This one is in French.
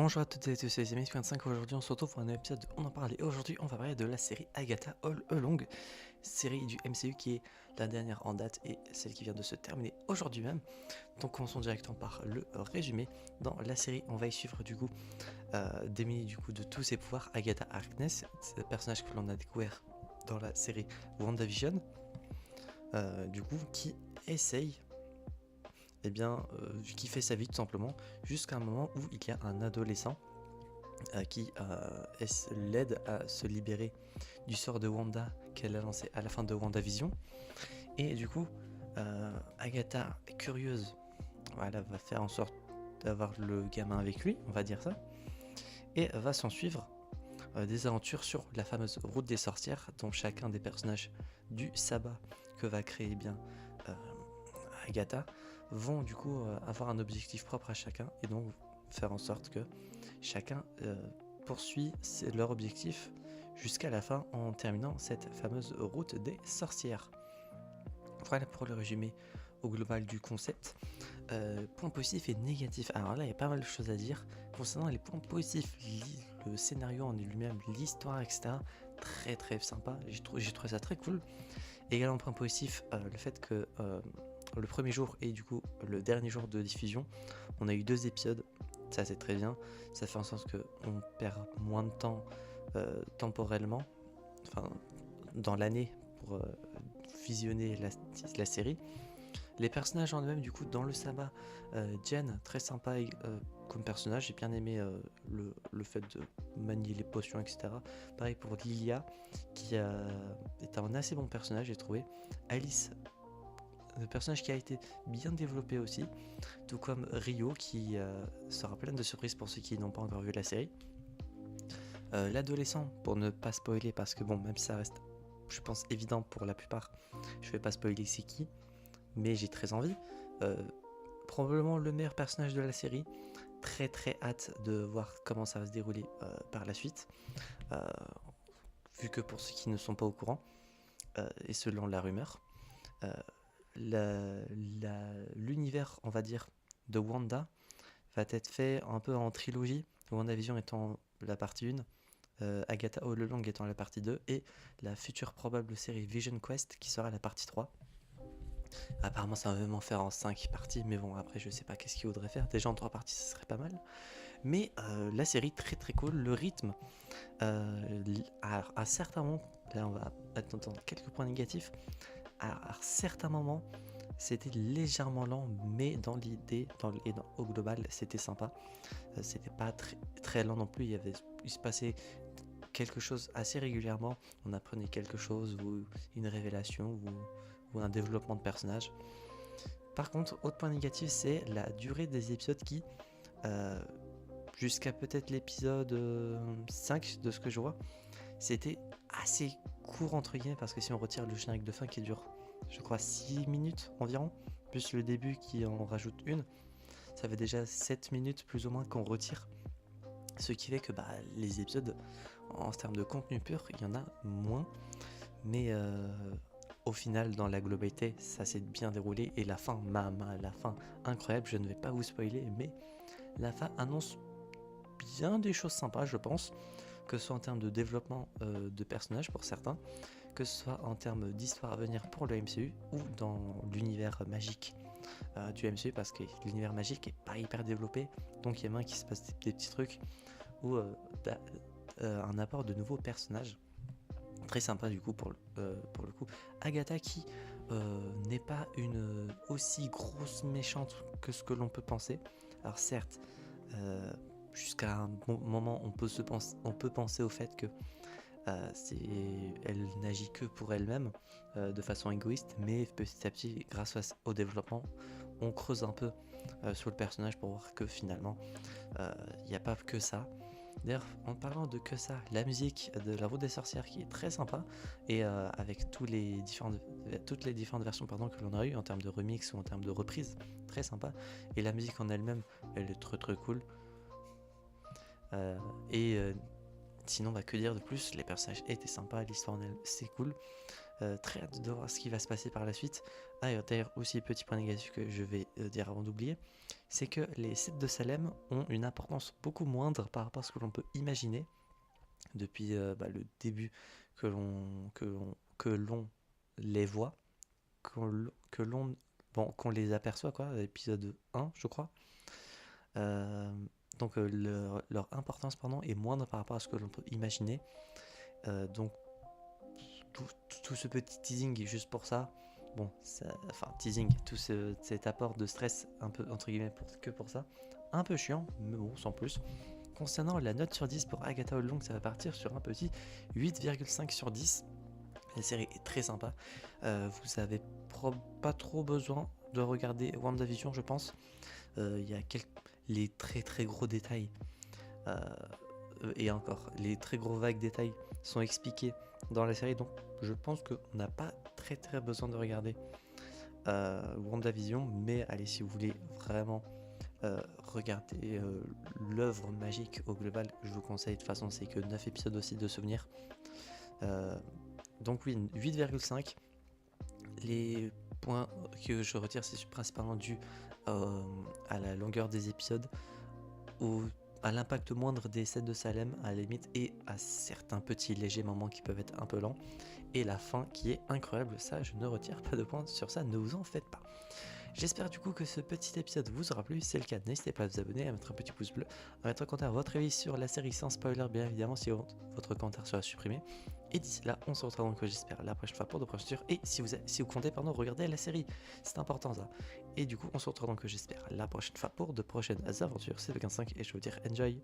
Bonjour à toutes et à tous, c'est les amis 25. Aujourd'hui on se retrouve pour un nouvel épisode de On en parle et aujourd'hui on va parler de la série Agatha All Along, série du MCU qui est la dernière en date et celle qui vient de se terminer aujourd'hui même. Donc commençons directement par le résumé. Dans la série on va y suivre du coup démunie du coup de tous ses pouvoirs Agatha Harkness, c'est le personnage que l'on a découvert dans la série WandaVision, du coup qui essaye qui fait sa vie tout simplement, jusqu'à un moment où il y a un adolescent qui l'aide à se libérer du sort de Wanda qu'elle a lancé à la fin de WandaVision. Et du coup, Agatha est curieuse, voilà, va faire en sorte d'avoir le gamin avec lui, on va dire ça, et va s'en suivre des aventures sur la fameuse route des sorcières, dont chacun des personnages du sabbat que va créer Agatha vont du coup avoir un objectif propre à chacun et donc faire en sorte que chacun poursuit leur objectif jusqu'à la fin en terminant cette fameuse route des sorcières. Voilà pour le résumé au global du concept. Points positifs et négatifs. Alors là, il y a pas mal de choses à dire. Concernant les points positifs, le scénario en lui-même, l'histoire, etc. Très très sympa. J'ai trouvé ça très cool. Également, point positif, le fait que le premier jour et du coup le dernier jour de diffusion, on a eu 2 épisodes. Ça c'est très bien. Ça fait en sorte qu'on perd moins de temps temporellement, enfin dans l'année pour visionner la série. Les personnages en eux-mêmes, du coup, dans le sabbat, Jen, très sympa comme personnage, j'ai bien aimé le fait de manier les potions, etc. Pareil pour Lilia, qui est un assez bon personnage, j'ai trouvé. Alice, le personnage qui a été bien développé aussi, tout comme Rio, qui sera plein de surprises pour ceux qui n'ont pas encore vu la série. L'adolescent, pour ne pas spoiler, parce que bon, même si ça reste, je pense, évident pour la plupart, je vais pas spoiler c'est qui, mais j'ai très envie. Probablement le meilleur personnage de la série. Très très hâte de voir comment ça va se dérouler par la suite. Vu que pour ceux qui ne sont pas au courant, et selon la rumeur, l'univers, on va dire, de Wanda va être fait un peu en trilogie. WandaVision étant la partie 1, Agatha All Along étant la partie 2, et la future probable série Vision Quest qui sera la partie 3. Apparemment ça va même en faire en 5 parties, mais bon après je sais pas qu'est-ce qu'il voudrait faire, déjà en 3 parties ce serait pas mal. Mais la série très très cool, le rythme, à certains moments, là on va attendre quelques points négatifs, à certains moments c'était légèrement lent, mais dans l'idée, au global c'était sympa. C'était pas très lent non plus, il se passait quelque chose assez régulièrement, on apprenait quelque chose ou une révélation ou un développement de personnage. Par contre, autre point négatif, c'est la durée des épisodes qui, jusqu'à peut-être l'épisode 5 de ce que je vois, c'était assez court entre guillemets, parce que si on retire le générique de fin qui dure, je crois, 6 minutes environ, plus le début qui en rajoute une, ça fait déjà 7 minutes plus ou moins qu'on retire. Ce qui fait que les épisodes, en termes de contenu pur, il y en a moins. Mais au final, dans la globalité, ça s'est bien déroulé. Et la fin, la fin incroyable, je ne vais pas vous spoiler, mais la fin annonce bien des choses sympas, je pense. Que ce soit en termes de développement de personnages pour certains, que ce soit en termes d'histoire à venir pour le MCU ou dans l'univers magique du MCU, parce que l'univers magique est pas hyper développé. Donc il y a même qui se passe des petits trucs ou un apport de nouveaux personnages. Très sympa du coup pour le coup. Agatha qui n'est pas une aussi grosse méchante que ce que l'on peut penser. Alors certes, jusqu'à un bon moment on peut penser au fait que elle n'agit que pour elle-même de façon égoïste, mais petit à petit, grâce au développement, on creuse un peu sur le personnage pour voir que finalement il n'y a pas que ça. D'ailleurs, en parlant de que ça, la musique de La Route des Sorcières qui est très sympa, et avec toutes les différentes versions que l'on a eues en termes de remix ou en termes de reprise, très sympa. Et la musique en elle-même, elle est très très cool. Sinon, que dire de plus, les personnages étaient sympas, l'histoire en elle, c'est cool. Très hâte de voir ce qui va se passer par la suite. Ah, et d'ailleurs, aussi, petit point négatif que je vais dire avant d'oublier, c'est que les Sept de Salem ont une importance beaucoup moindre par rapport à ce que l'on peut imaginer depuis le début que l'on les voit, que l'on qu'on les aperçoit, quoi, épisode 1, je crois. Euh, donc leur importance pardon, est moindre par rapport à ce que l'on peut imaginer. Donc tout ce petit teasing juste pour ça, bon, enfin teasing, cet apport de stress un peu entre guillemets que pour ça, un peu chiant, mais bon, sans plus. Concernant la note sur 10 pour Agatha All Along, ça va partir sur un petit 8,5 sur 10. La série est très sympa. Vous avez pas trop besoin de regarder WandaVision, je pense. Il y a les très très gros détails, et encore, les très gros vagues détails sont expliqués dans la série, donc je pense qu'on n'a pas très très besoin de regarder WandaVision, mais allez, si vous voulez vraiment regarder l'œuvre magique au global, je vous conseille, de toute façon c'est que 9 épisodes aussi de souvenirs. Donc oui, 8,5. Les points que je retire, c'est principalement dû à la longueur des épisodes, à l'impact moindre des scènes de Salem à la limite, et à certains petits légers moments qui peuvent être un peu lents, et la fin qui est incroyable. Ça, je ne retire pas de points sur ça, ne vous en faites pas. J'espère du coup que ce petit épisode vous aura plu. Si c'est le cas, n'hésitez pas à vous abonner, à mettre un petit pouce bleu, à mettre un commentaire votre avis sur la série sans spoiler, bien évidemment, si votre commentaire sera supprimé. Et d'ici là, on se retrouve donc, j'espère, la prochaine fois pour de prochaines aventures. Et si vous comptez, regarder la série, c'est important ça. Et du coup, on se retrouve donc, j'espère, la prochaine fois pour de prochaines aventures. C'est le 15 et je vous dire enjoy.